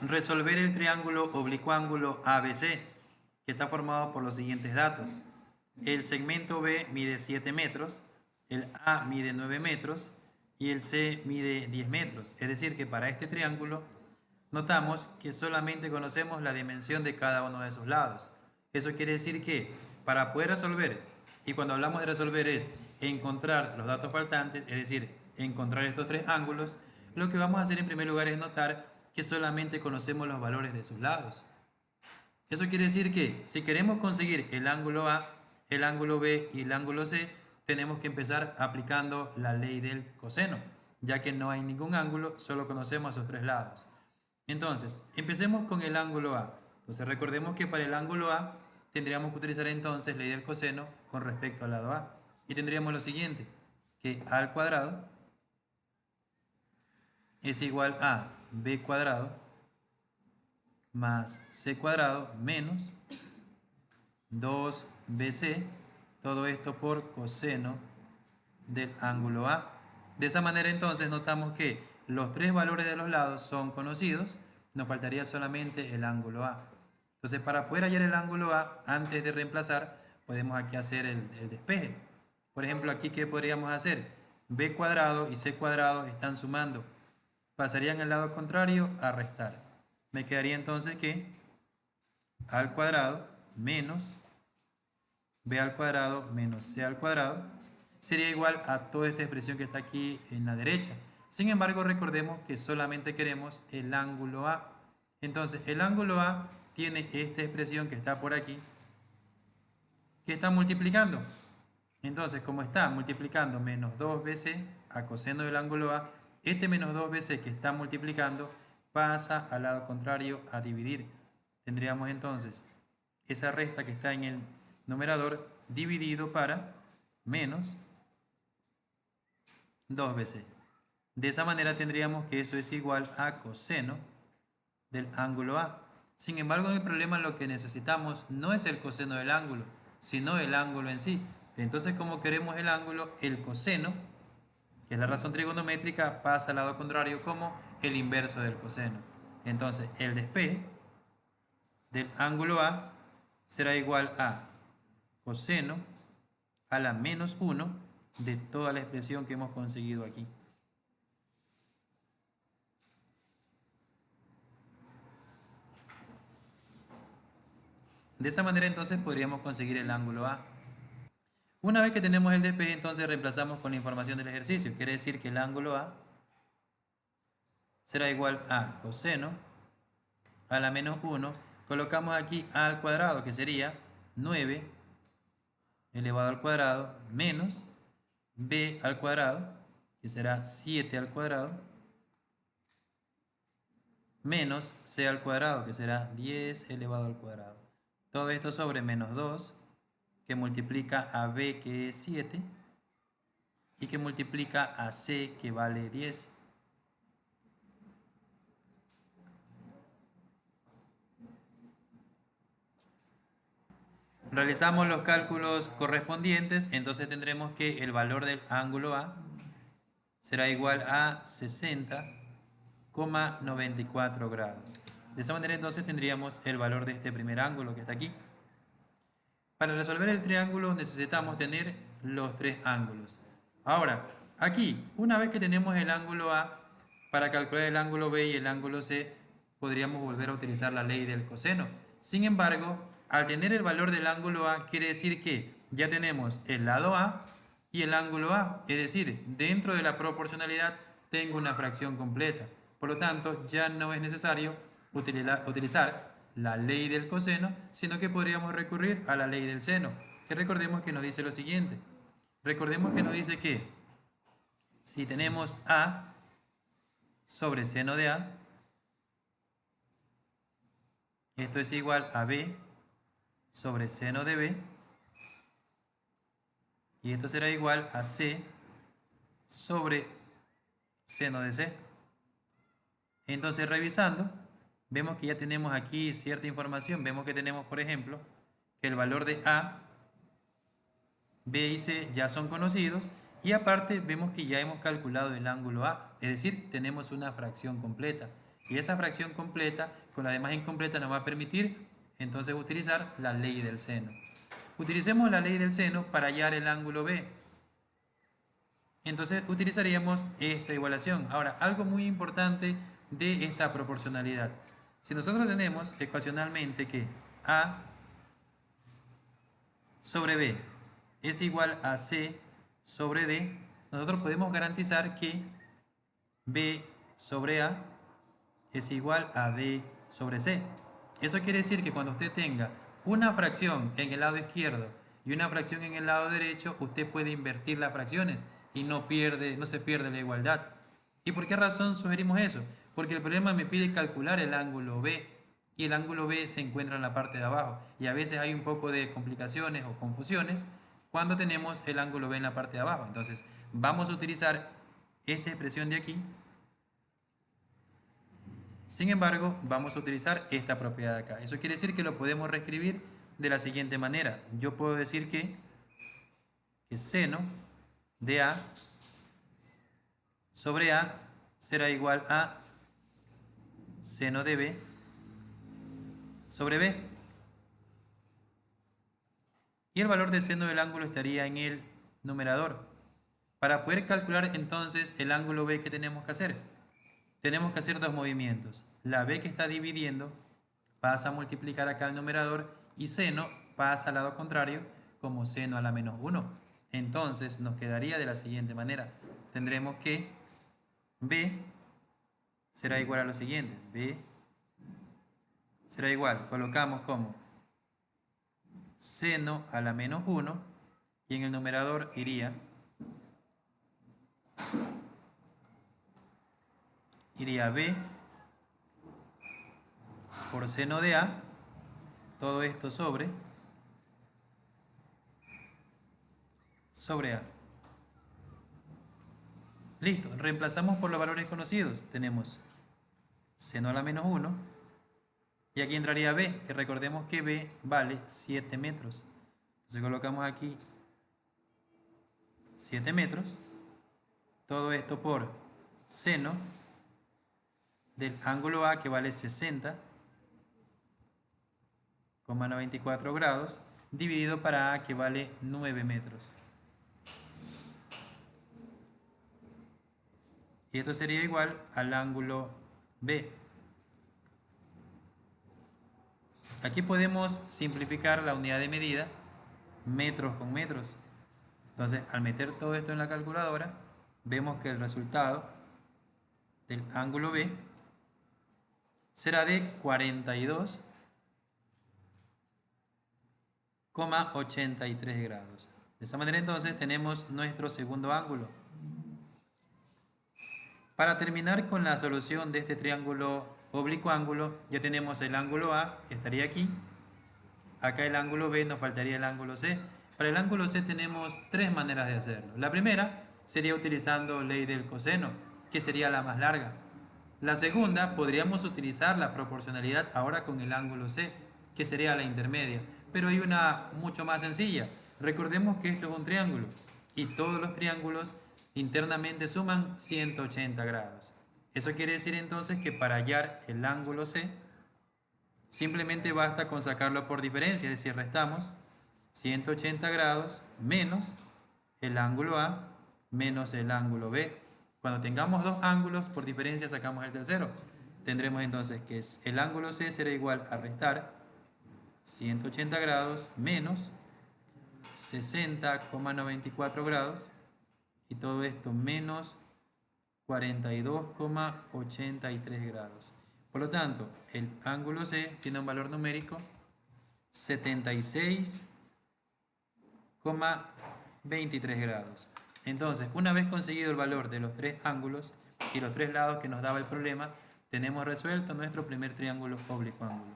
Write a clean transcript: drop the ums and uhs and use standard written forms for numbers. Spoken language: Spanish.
resolver el triángulo oblicuo-ángulo ABC, que está formado por los siguientes datos. El segmento B mide 7 metros, el A mide 9 metros y el C mide 10 metros. Es decir, que para este triángulo notamos que solamente conocemos la dimensión de cada uno de esos lados. Eso quiere decir que para poder resolver, y cuando hablamos de resolver es encontrar los datos faltantes, es decir, encontrar estos tres ángulos, lo que vamos a hacer en primer lugar es notar que solamente conocemos los valores de sus lados. Eso quiere decir que si queremos conseguir el ángulo A, el ángulo B y el ángulo C, tenemos que empezar aplicando la ley del coseno, ya que no hay ningún ángulo, solo conocemos esos tres lados. Entonces, empecemos con el ángulo A. Entonces, recordemos que para el ángulo A tendríamos que utilizar entonces ley del coseno con respecto al lado A. Y tendríamos lo siguiente, que A al cuadrado es igual a B cuadrado más C cuadrado menos 2BC, todo esto por coseno del ángulo A. De esa manera entonces notamos que los tres valores de los lados son conocidos, nos faltaría solamente el ángulo A. Entonces para poder hallar el ángulo A, antes de reemplazar, podemos aquí hacer el despeje. Por ejemplo, aquí ¿qué podríamos hacer? B cuadrado y C cuadrado están sumando. Pasarían al lado contrario a restar. Me quedaría entonces que A al cuadrado menos B al cuadrado menos C al cuadrado sería igual a toda esta expresión que está aquí en la derecha. Sin embargo, recordemos que solamente queremos el ángulo A. Entonces, el ángulo A tiene esta expresión que está por aquí, que está multiplicando. Entonces, como está multiplicando menos 2BC a coseno del ángulo A, este menos 2BC que está multiplicando pasa al lado contrario a dividir. Tendríamos entonces esa resta que está en el numerador dividido para menos 2BC. De esa manera tendríamos que eso es igual a coseno del ángulo A. Sin embargo, en el problema lo que necesitamos no es el coseno del ángulo, sino el ángulo en sí. Entonces, como queremos el ángulo, el coseno, que es la razón trigonométrica, pasa al lado contrario como el inverso del coseno. Entonces, el despeje del ángulo A será igual a coseno a la menos 1 de toda la expresión que hemos conseguido aquí. De esa manera entonces podríamos conseguir el ángulo A. Una vez que tenemos el despeje, entonces reemplazamos con la información del ejercicio. Quiere decir que el ángulo A será igual a coseno a la menos 1. Colocamos aquí A al cuadrado, que sería 9 elevado al cuadrado, menos B al cuadrado, que será 7 al cuadrado, menos C al cuadrado, que será 10 elevado al cuadrado. Todo esto sobre menos 2, que multiplica a B, que es 7, y que multiplica a C, que vale 10. Realizamos los cálculos correspondientes, entonces tendremos que el valor del ángulo A será igual a 60,94 grados. De esa manera entonces tendríamos el valor de este primer ángulo que está aquí. Para resolver el triángulo necesitamos tener los tres ángulos. Ahora, aquí, una vez que tenemos el ángulo A, para calcular el ángulo B y el ángulo C, podríamos volver a utilizar la ley del coseno. Sin embargo, al tener el valor del ángulo A, quiere decir que ya tenemos el lado A y el ángulo A. Es decir, dentro de la proporcionalidad tengo una fracción completa. Por lo tanto, ya no es necesario utilizar la ley del coseno, sino que podríamos recurrir a la ley del seno, que recordemos que nos dice lo siguiente. Recordemos que nos dice que si tenemos A sobre seno de A, esto es igual a B sobre seno de B, y esto será igual a C sobre seno de C. Entonces, revisando, vemos que ya tenemos aquí cierta información. Vemos que tenemos, por ejemplo, que el valor de A, B y C ya son conocidos. Y aparte vemos que ya hemos calculado el ángulo A. Es decir, tenemos una fracción completa. Y esa fracción completa con las demás incompletas nos va a permitir entonces utilizar la ley del seno. Utilicemos la ley del seno para hallar el ángulo B. Entonces utilizaríamos esta igualación. Ahora, algo muy importante de esta proporcionalidad. Si nosotros tenemos ecuacionalmente que A sobre B es igual a C sobre D, nosotros podemos garantizar que B sobre A es igual a B sobre C. Eso quiere decir que cuando usted tenga una fracción en el lado izquierdo y una fracción en el lado derecho, usted puede invertir las fracciones y no se pierde la igualdad. ¿Y por qué razón sugerimos eso? Porque el problema me pide calcular el ángulo B y el ángulo B se encuentra en la parte de abajo y a veces hay un poco de complicaciones o confusiones cuando tenemos el ángulo B en la parte de abajo. Entonces vamos a utilizar esta expresión de aquí. Sin embargo, vamos a utilizar esta propiedad de acá. Eso quiere decir que lo podemos reescribir de la siguiente manera. Yo puedo decir que seno de A sobre A será igual a seno de B sobre B. Y el valor de seno del ángulo estaría en el numerador. Para poder calcular entonces el ángulo B, ¿qué tenemos que hacer? Tenemos que hacer dos movimientos. La B que está dividiendo pasa a multiplicar acá el numerador y seno pasa al lado contrario como seno a la menos 1. Entonces nos quedaría de la siguiente manera. Tendremos que B será igual a lo siguiente. B será igual, colocamos como seno a la menos 1 y en el numerador iría B por seno de A, todo esto sobre A. Listo, reemplazamos por los valores conocidos. Tenemos seno a la menos 1 y aquí entraría B, que recordemos que B vale 7 metros. Entonces colocamos aquí 7 metros, todo esto por seno del ángulo A que vale 60,94 grados dividido para A que vale 9 metros. Y esto sería igual al ángulo B. Aquí podemos simplificar la unidad de medida, metros con metros. Entonces, al meter todo esto en la calculadora, vemos que el resultado del ángulo B será de 42,83 grados. De esa manera entonces tenemos nuestro segundo ángulo. Para terminar con la solución de este triángulo oblicuo ángulo, ya tenemos el ángulo A, que estaría aquí. Acá el ángulo B, nos faltaría el ángulo C. Para el ángulo C tenemos tres maneras de hacerlo. La primera sería utilizando ley del coseno, que sería la más larga. La segunda, podríamos utilizar la proporcionalidad ahora con el ángulo C, que sería la intermedia. Pero hay una mucho más sencilla. Recordemos que esto es un triángulo y todos los triángulos internamente suman 180 grados. Eso quiere decir entonces que para hallar el ángulo C, simplemente basta con sacarlo por diferencia, es decir, restamos 180 grados menos el ángulo A menos el ángulo B. Cuando tengamos dos ángulos, por diferencia sacamos el tercero. Tendremos entonces que el ángulo C será igual a restar 180 grados menos 60,94 grados y todo esto menos 42,83 grados. Por lo tanto, el ángulo C tiene un valor numérico 76,23 grados. Entonces, una vez conseguido el valor de los tres ángulos y los tres lados que nos daba el problema, tenemos resuelto nuestro primer triángulo oblicuo ángulo.